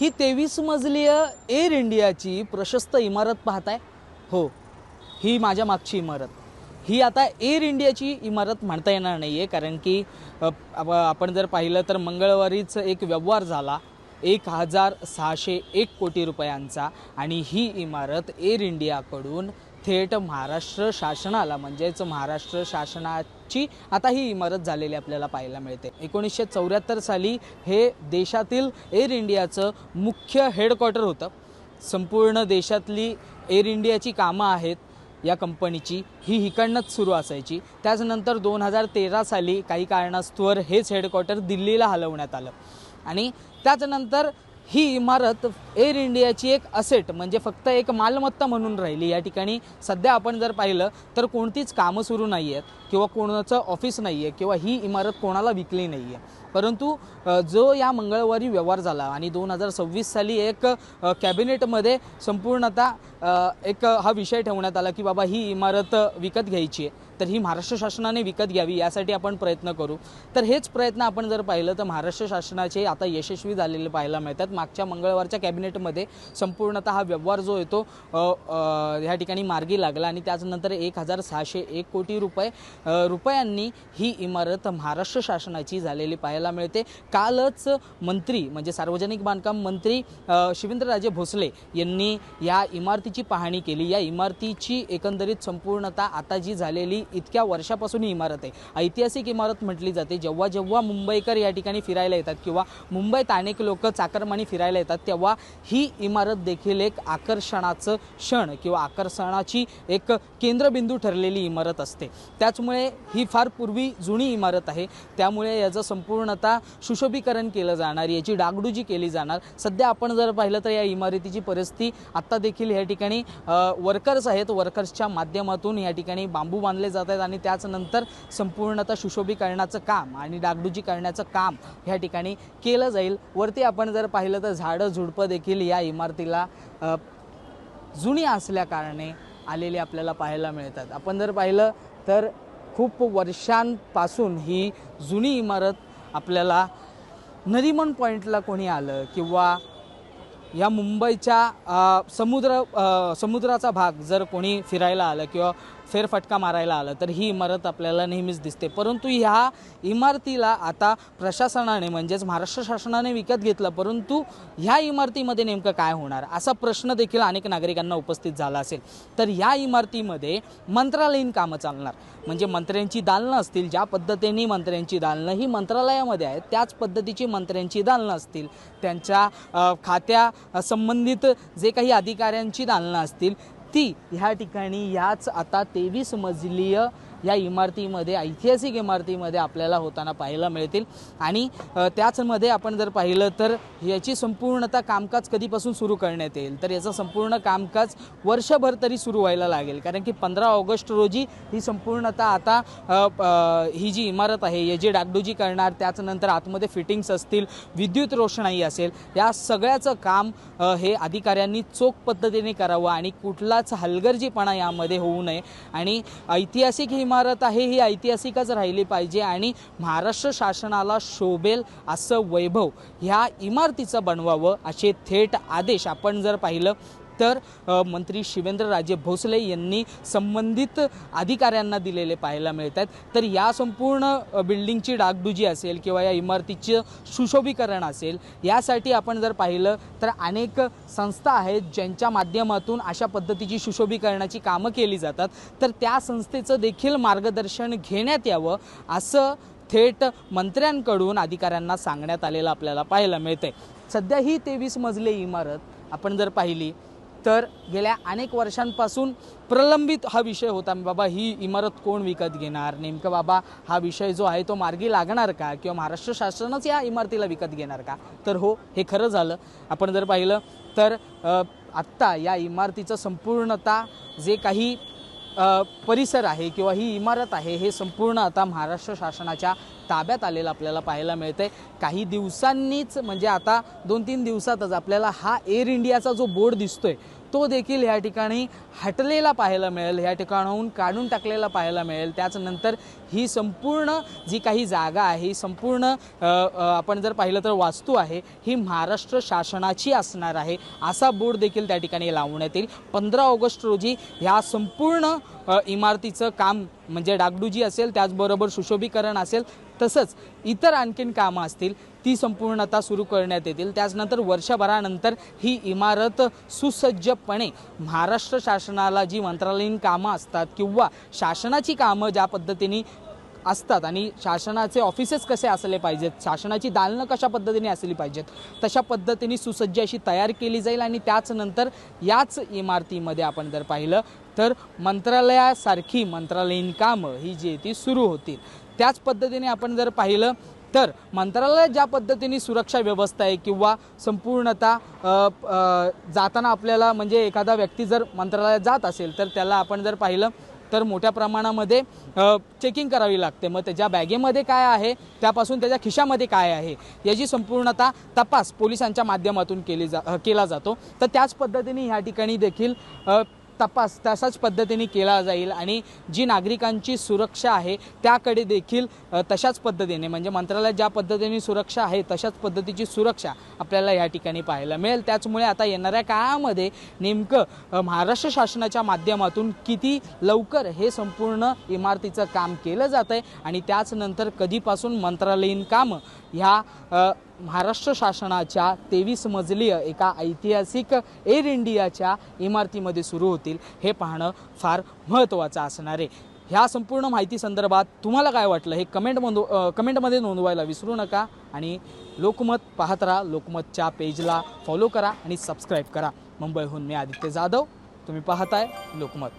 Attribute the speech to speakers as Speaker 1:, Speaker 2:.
Speaker 1: ही 23 मजलीय air इंडियाची प्रशस्त इमारत पाहताय। हो, ही माझ्या मागची इमारत, ही आता एअर इंडियाची इमारत म्हणता येणार नाही आहे, कारण की आपण जर पाहिलं तर मंगळवारीच एक व्यवहार झाला 1601 कोटी रुपयांचा, आणि ही इमारत एअर इंडियाकडून थेट महाराष्ट्र शासनाला, म्हणजेच महाराष्ट्र शासनाची आता ही इमारत झालेली आपल्याला पाहायला मिळते। 1974 साली हे देशातील एअर इंडियाचं मुख्य हेडक्वार्टर होतं। संपूर्ण देशातली एअर इंडियाची कामं आहेत या कंपनीची ही इकडनंच सुरू असायची। त्यानंतर 2013 साली काही कारणास्तव हेच हेडक्वार्टर दिल्लीला हलवण्यात आलं, आणि त्यानंतर ही इमारत एअर इंडियाची एक असेट, म्हणजे फक्त एक मालमत्ता म्हणून राहिली। या ठिकाणी सध्या आपण जर पाहिलं तर कोणतीच कामं सुरू नाही आहेत, किंवा कोणाचं ऑफिस नाही आहे, किंवा ही इमारत कोणाला विकली नाही आहे। परंतु जो या मंगळवारी व्यवहार झाला आणि 2026 साली एक कॅबिनेटमध्ये संपूर्णतः एक हा विषय ठेवण्यात आला की बाबा ही इमारत विकत घ्यायची आहे, तर ही महाराष्ट्र शासनाने विकत घ्यावी, यासाठी आपण प्रयत्न करू। तर हेच प्रयत्न आपण जर पाहिलं तर महाराष्ट्र शासनाचे आता यशस्वी झालेले पाहायला मिळतात। मागच्या मंगळवारच्या कॅबिनेटमध्ये संपूर्णतः हा व्यवहार जो येतो ह्या ठिकाणी मार्गी लागला, आणि त्यानंतर 1601 कोटी रुपयांनी ही इमारत महाराष्ट्र शासनाची झालेली पाहायला मिळते। कालच मंत्री, म्हणजे सार्वजनिक बांधकाम मंत्री शिवेंद्रराजे भोसले यांनी या इमारतीची पाहणी केली। या इमारतीची एकंदरीत संपूर्णतः आता जी झालेली इतक्या वर्षापासून ही इमारत आहे, ऐतिहासिक इमारत म्हटली जाते। जेव्हा जेव्हा मुंबईकर या ठिकाणी फिरायला येतात, किंवा मुंबईत अनेक लोक चाकरमानी फिरायला येतात, तेव्हा ही इमारत देखील एक आकर्षणाचं क्षण किंवा आकर्षणाची एक केंद्रबिंदू ठरलेली इमारत असते। त्याचमुळे ही फार पूर्वी जुनी इमारत आहे, त्यामुळे याचं संपूर्णतः सुशोभीकरण केलं जाणार, याची डागडुजी केली जाणार। सध्या आपण जर पाहिलं तर या इमारतीची परिस्थिती आत्ता देखील या ठिकाणी वर्कर्स आहेत, वर्कर्सच्या माध्यमातून या ठिकाणी बांबू बांधले जात आहेत, आणि त्यानंतर संपूर्णतः सुशोभीकरणाचं काम आणि डागडुजी करण्याचं काम या ठिकाणी केलं जाईल। वरती आपण जर पाहिलं तर झाडं झुडपं देखील या इमारतीला जुनी असल्या कारणे आलेली आपल्याला पाहायला मिळतात। आपण जर पाहिलं तर खूप वर्षांपासून ही जुनी इमारत आपल्याला नरिमन पॉईंटला कोणी आलं, किंवा या मुंबईच्या समुद्राचा भाग जर कोणी फिरायला आलं किंवा फेरफटका मारायला आलं, तर ही इमारत आपल्याला नेहमीच दिसते। परंतु ह्या इमारतीला आता प्रशासनाने, म्हणजेच महाराष्ट्र शासनाने विकत घेतलं, परंतु ह्या इमारतीमध्ये नेमकं काय होणार असा प्रश्न देखील अनेक नागरिकांना उपस्थित झाला असेल। तर ह्या इमारतीमध्ये मंत्रालयीन कामं चालणार, म्हणजे मंत्र्यांची दालनं असतील, ज्या पद्धतीने मंत्र्यांची दालनं ही मंत्रालयामध्ये आहेत त्याच पद्धतीची मंत्र्यांची दालनं असतील, त्यांच्या खात्या संबंधित जे काही अधिकाऱ्यांची दालनं असतील ती ह्या ठिकाणी याच आता 23 मजलीय या इमारतीमध्ये, ऐतिहासिक इमारतीमध्ये आपल्याला होताना पाहायला मिळतील। आणि त्याचमध्ये आपण जर पाहिलं तर याची संपूर्णतः कामकाज कधीपासून सुरू करण्यात येईल, तर याचं संपूर्ण कामकाज वर्षभर तरी सुरू व्हायला लागेल, कारण की 15 ऑगस्ट रोजी ही संपूर्णतः आता ही जी इमारत आहे याची डागडुजी करणार, त्याचनंतर आतमध्ये फिटिंग्स असतील, विद्युत रोषणाई असेल, या सगळ्याचं काम हे अधिकाऱ्यांनी चोख पद्धतीने करावं, आणि कुठलाच हलगर्जीपणा यामध्ये होऊ नये। आणि ऐतिहासिक इमारत आहे, ही ऐतिहासिकच राहिली पाहिजे, आणि महाराष्ट्र शासनाला शोभेल असं वैभव ह्या इमारतीचं बनवावं, असे थेट आदेश आपण जर पाहिलं तर मंत्री शिवेंद्रराजे भोसले यांनी संबंधित अधिकाऱ्यांना दिलेले पाहायला मिळतात। तर या संपूर्ण बिल्डिंगची डागडुजी असेल किंवा या इमारतीचं सुशोभीकरण असेल, यासाठी आपण जर पाहिलं तर अनेक संस्था आहेत ज्यांच्या माध्यमातून अशा पद्धतीची सुशोभीकरणाची कामं केली जातात, तर त्या संस्थेचं देखील मार्गदर्शन घेण्यात यावं असं थेट मंत्र्यांकडून अधिकाऱ्यांना सांगण्यात आलेलं आपल्याला पाहायला मिळते। सध्या ही 23 मजली इमारत आपण जर पाहिली तर गेल्या अनेक वर्षांपासून प्रलंबित हा विषय होता, बाबा ही इमारत कोण विकत घेणार, नेमकं बाबा हा विषय जो आहे तो मार्गी लागणार का, किंवा महाराष्ट्र शासनच या इमारतीला विकत घेणार का। तर हो, हे खरं झालं। आपण जर पाहिलं तर आत्ता या इमारतीचं संपूर्णतः जे काही परिसर आहे किंवा ही इमारत आहे हे संपूर्ण आता महाराष्ट्र शासनाच्या ताब्यात आलेलं आपल्याला पाहायला मिळतंय। काही दिवसांनीच, म्हणजे आता 2-3 दिवसातच आपल्याला हा एअर इंडियाचा जो बोर्ड दिसतोय तो देखील या ठिकाणी हटलेला पाहायला मिळेल, या ठिकाणाहून काढून टाकलेला पाहायला मिळेल। त्याचनंतर ही संपूर्ण जी काही जागा आहे, ही संपूर्ण आपण जर पाहिलं तर वास्तू आहे, ही महाराष्ट्र शासनाची असणार आहे असा बोर्ड देखील त्या ठिकाणी लावण्यात येईल। 15 ऑगस्ट रोजी ह्या संपूर्ण इमारतीचं काम म्हणजे डागडुजी असेल, त्याचबरोबर सुशोभीकरण असेल, तसंच इतर आणखीन कामं असतील ती संपूर्णतः सुरू करण्यात येतील। त्याचनंतर वर्षभरानंतर ही इमारत सुसज्जपणे महाराष्ट्र शासनाला जी मंत्रालयीन कामं असतात किंवा शासनाची कामं ज्या पद्धतीने असतात आणि शासनाचे ऑफिसेस कसे असले पाहिजेत, शासनाची दालनं कशा पद्धतीने असली पाहिजेत, तशा पद्धतीने सुसज्ज अशी तयार केली जाईल। आणि त्याचनंतर याच इमारतीमध्ये आपण जर पाहिलं तर मंत्रालयासारखी मंत्रालयीन कामं ही जी ती सुरू होतील। त्याच पद्धतीने आपण जर पाहिलं तर मंत्रालयात ज्या पद्धतीने सुरक्षा व्यवस्था आहे किंवा संपूर्णतः जाताना आपल्याला म्हणजे एखादा व्यक्ती जर मंत्रालयात जात असेल तर त्याला आपण जर पाहिलं तर मोठ्या प्रमाणामध्ये चेकिंग करावी लागते। मग त्याच्या बॅगेमध्ये काय आहे, त्यापासून त्याच्या खिशामध्ये काय आहे, याची संपूर्णतः तपास पोलिसांच्या माध्यमातून केला जातो। तर त्याच पद्धतीने ह्या ठिकाणी देखील तपास तशाच पद्धतीने केला जाईल आणि जी नागरिकांची सुरक्षा आहे त्याकडे देखील तशाच पद्धतीने म्हणजे मंत्रालयात ज्या पद्धतीने सुरक्षा आहे तशाच पद्धतीची सुरक्षा आपल्याला या ठिकाणी पाहायला मिळेल। त्याचमुळे आता येणाऱ्या काळामध्ये नेमकं महाराष्ट्र शासनाच्या माध्यमातून किती लवकर हे संपूर्ण इमारतीचं काम केलं जात आहे आणि त्याचनंतर कधीपासून मंत्रालयीन कामं ह्या महाराष्ट्र शासनाच्या 23 मजलीय एका ऐतिहासिक एअर इंडियाच्या इमारतीमध्ये सुरू होतील हे पाहणं फार महत्त्वाचं असणार आहे। ह्या संपूर्ण माहिती संदर्भात तुम्हाला काय वाटलं हे कमेंटमध्ये नोंदवायला विसरू नका आणि लोकमत पाहत राहा। लोकमतच्या पेजला फॉलो करा आणि सबस्क्राईब करा। मुंबईहून मी आदित्य जाधव, तुम्ही पाहताय लोकमत।